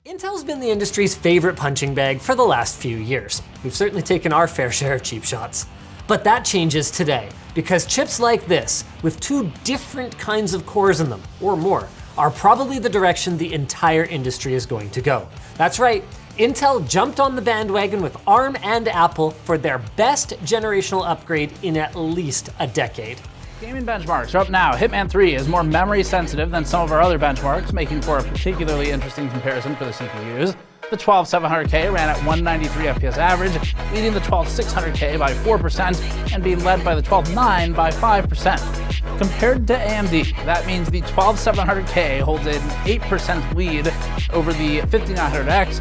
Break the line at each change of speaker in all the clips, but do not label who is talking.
Intel's been the industry's favorite punching bag for the last few years. We've certainly taken our fair share of cheap shots. But that changes today, because chips like this, with two different kinds of cores in them, or more, are probably the direction the entire industry is going to go. That's right, Intel jumped on the bandwagon with ARM and Apple for their best generational upgrade in at least a decade.
Gaming benchmarks are up now. Hitman 3 is more memory sensitive than some of our other benchmarks, making for a particularly interesting comparison for the CPUs. The 12700K ran at 193 FPS average, leading the 12600K by 4% and being led by the 12900 by 5%. Compared to AMD, that means the 12700K holds an 8% lead over the 5900X.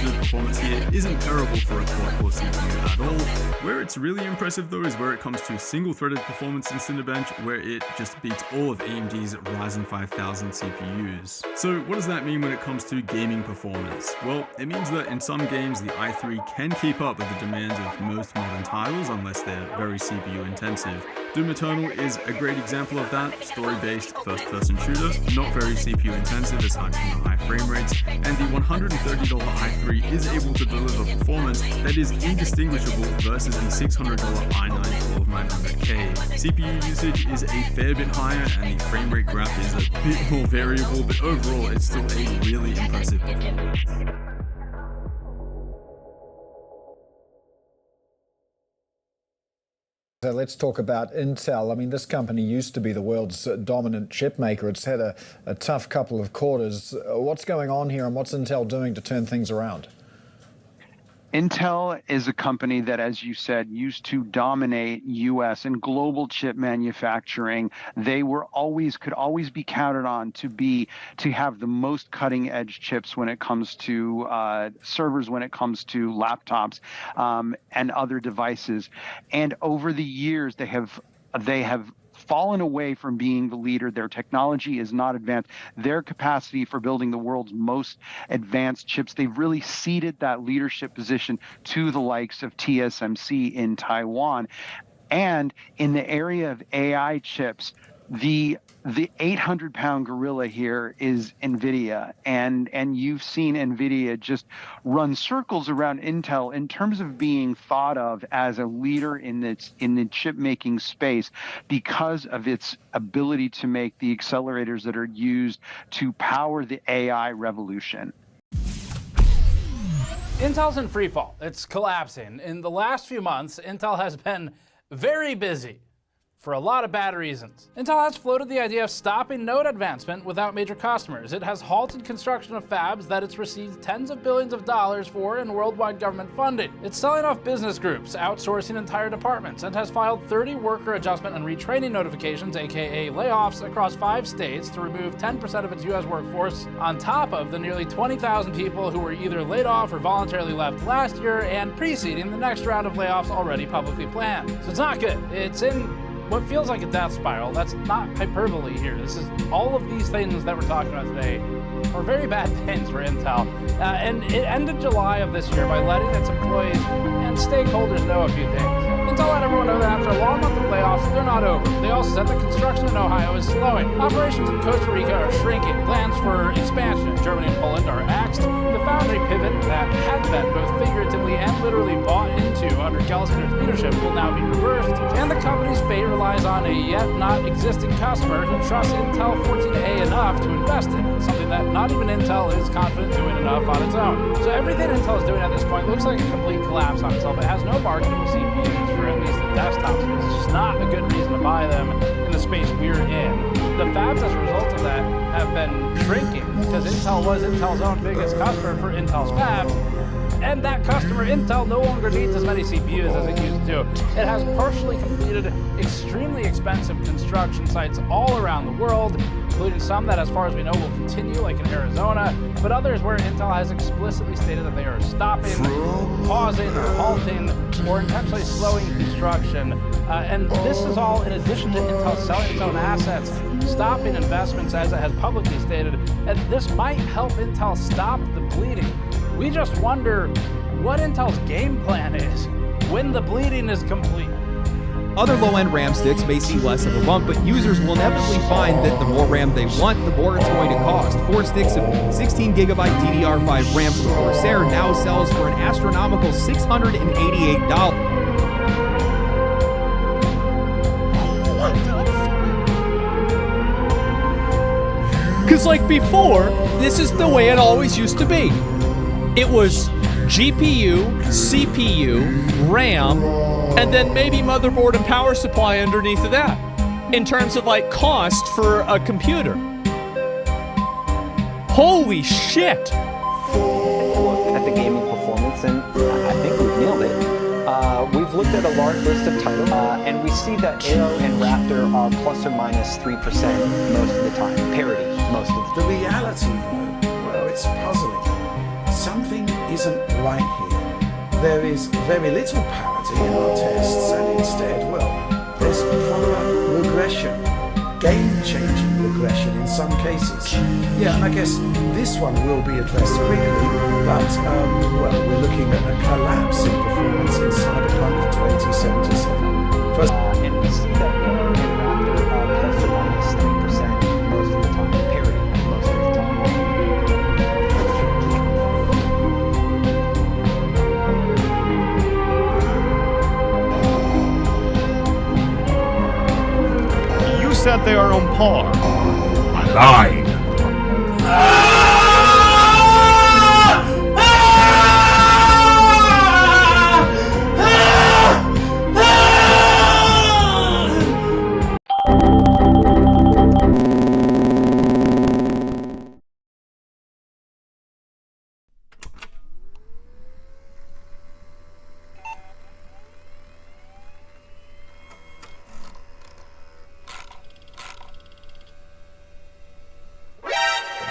The performance here isn't terrible for a quad-core CPU at all. Where it's really impressive though is where it comes to single-threaded performance in Cinebench, where it just beats all of AMD's Ryzen 5000 CPUs. So what does that mean when it comes to gaming performance? Well, it means that in some games the i3 can keep up with the demands of most modern titles unless they're very CPU intensive. Doom Eternal is a great example of that, story-based first-person shooter, not very CPU intensive aside from the high frame rates, and the $130 i3 is able to deliver performance that is indistinguishable versus the $600 i9 12900K. CPU usage is a fair bit higher and the frame rate graph is a bit more variable, but overall it's still a really impressive performance.
So let's talk about Intel. I mean, this company used to be the world's dominant chip maker. It's had a tough couple of quarters. What's going on here and what's Intel doing to turn things around?
Intel is a company that, as you said, used to dominate U.S. and global chip manufacturing. They could always be counted on to have the most cutting edge chips when it comes to servers, when it comes to laptops and other devices. And over the years, they have fallen away from being the leader. Their technology is not advanced. Their capacity for building the world's most advanced chips, they've really ceded that leadership position to the likes of TSMC in Taiwan. And in the area of AI chips, the 800-pound gorilla here is Nvidia, and you've seen Nvidia just run circles around Intel in terms of being thought of as a leader in the chip making space because of its ability to make the accelerators that are used to power the AI revolution.
Intel's in free fall. It's collapsing. In the last few months, Intel has been very busy. For a lot of bad reasons. Intel has floated the idea of stopping node advancement without major customers. It has halted construction of fabs that it's received tens of billions of dollars for in worldwide government funding. It's selling off business groups, outsourcing entire departments, and has filed 30 worker adjustment and retraining notifications, aka layoffs, across 5 states to remove 10% of its US workforce, on top of the nearly 20,000 people who were either laid off or voluntarily left last year and preceding the next round of layoffs already publicly planned. So it's not good. It's in what feels like a death spiral. That's not hyperbole here. This is all of these things that we're talking about today are very bad things for Intel. And it ended July of this year by letting its employees and stakeholders know a few things. Intel let everyone know that after a long month of layoffs, they're not over. They also said that construction in Ohio is slowing. Operations in Costa Rica are shrinking. Plans for expansion in Germany and Poland are axed. The foundry pivot that had been both figuratively and literally bought into under Gelsinger's leadership will now be reversed. And the company's fate relies on a yet not existing customer who trusts Intel 14A enough to invest in, something that not even Intel is confident doing enough on its own. So everything Intel is doing at this point looks like a complete collapse on itself. It has no marketable CPUs for at least the desktop space. It's just not a good reason to buy them in the space we're in. The fabs as a result of that have been shrinking because Intel was Intel's own biggest customer for Intel's fabs. And that customer, Intel, no longer needs as many CPUs as it used to. It has partially completed extremely expensive construction sites all around the world, including some that, as far as we know, will continue, like in Arizona, but others where Intel has explicitly stated that they are stopping, pausing, or halting, or intentionally slowing construction. And this is all in addition to Intel selling its own assets, stopping investments, as it has publicly stated, and this might help Intel stop the bleeding. We just wonder what Intel's game plan is when the bleeding is complete.
Other low-end RAM sticks may see less of a bump, but users will inevitably find that the more RAM they want, the more it's going to cost. 4 sticks of 16GB DDR5 RAM for the Corsair now sells for an astronomical $688.
Because like before, this is the way it always used to be. It was GPU, CPU, RAM, and then maybe motherboard and power supply underneath of that, in terms of like cost for a computer. Holy shit!
Look at the gaming performance, and I think we've nailed it. We've looked at a large list of titles, and we see that Aero and Raptor are plus or minus 3% most of the time, parity most of the time.
The reality, though, well, it's puzzling. Something isn't right here. There is very little parity in our tests, and instead, well, there's proper regression, game-changing regression in some cases. Yeah, and I guess this one will be addressed quickly, but, well, we're looking at a collapse in performance in Cyberpunk 2077. First,
And we see that Aero and Raptor are plus or minus 3% most of the time, parity most of the time.
You said they are on par. I lied.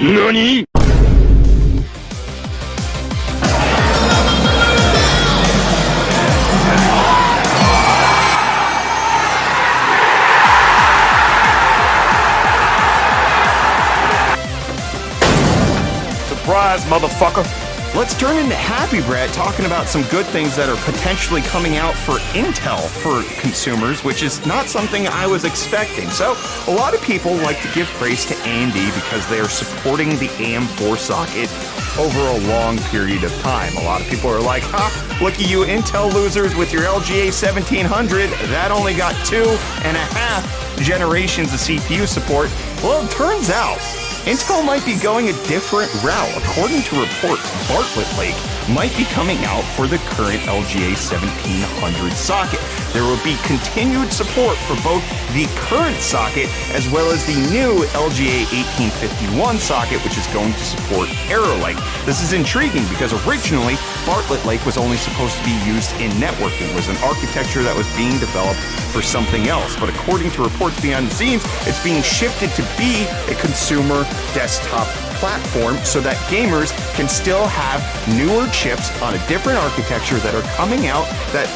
NANI?! Surprise, motherfucker!
Let's turn into Happy Brett talking about some good things that are potentially coming out for Intel for consumers, which is not something I was expecting. So a lot of people like to give praise to AMD because they are supporting the AM4 socket over a long period of time. A lot of people are like, ha, look at you Intel losers with your LGA 1700. That only got 2.5 generations of CPU support. Well, it turns out Intel might be going a different route. According to reports, Bartlett Lake might be coming out for the current LGA 1700 socket. There will be continued support for both the current socket as well as the new LGA 1851 socket, which is going to support Arrow Lake. This is intriguing because originally Bartlett Lake was only supposed to be used in networking. It was an architecture that was being developed for something else. But according to reports behind the scenes, it's being shifted to be a consumer desktop platform so that gamers can still have newer chips on a different architecture that are coming out that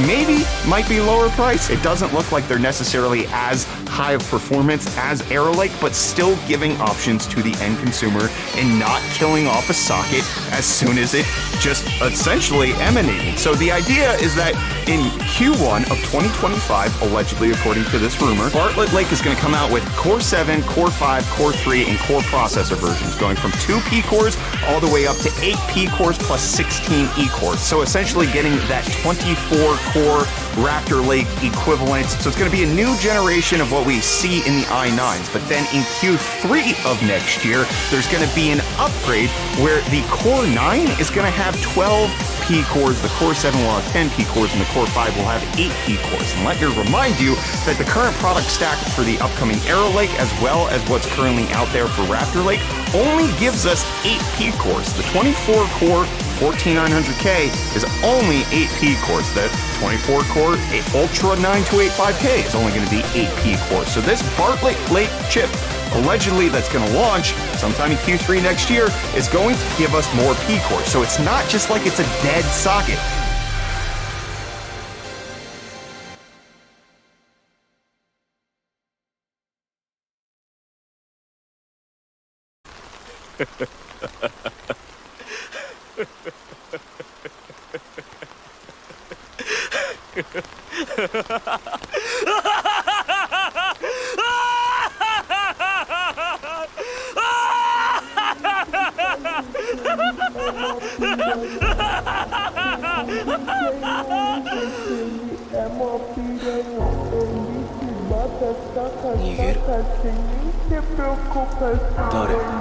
maybe might be lower price. It doesn't look like they're necessarily as high of performance as Arrow Lake, but still giving options to the end consumer and not killing off a socket as soon as it just essentially emanated. So the idea is that in Q1 of 2025, allegedly according to this rumor, Bartlett Lake is going to come out with Core 7, Core 5, Core 3, and Core processor versions, going from 2 P cores all the way up to 8 P cores plus 16 E cores. So essentially getting that 24-core Raptor Lake equivalent. So it's going to be a new generation of what we see in the i9s. But then in Q3 of next year, there's going to be an upgrade where the Core 9 is going to have 12 P cores, the Core 7 will have 10 P cores, and the Core 5 will have 8 P cores. And let me remind you that the current product stack for the upcoming Arrow Lake, as well as what's currently out there for Raptor Lake, only gives us 8 P cores. The 24-core 14900K is only 8 P cores. The 24-core Ultra 9285K is only going to be 8 P cores. So this Bartlett Lake chip, allegedly that's going to launch sometime in Q3 next year, is going to give us more P cores. So it's not just like it's a dead socket.
Dore.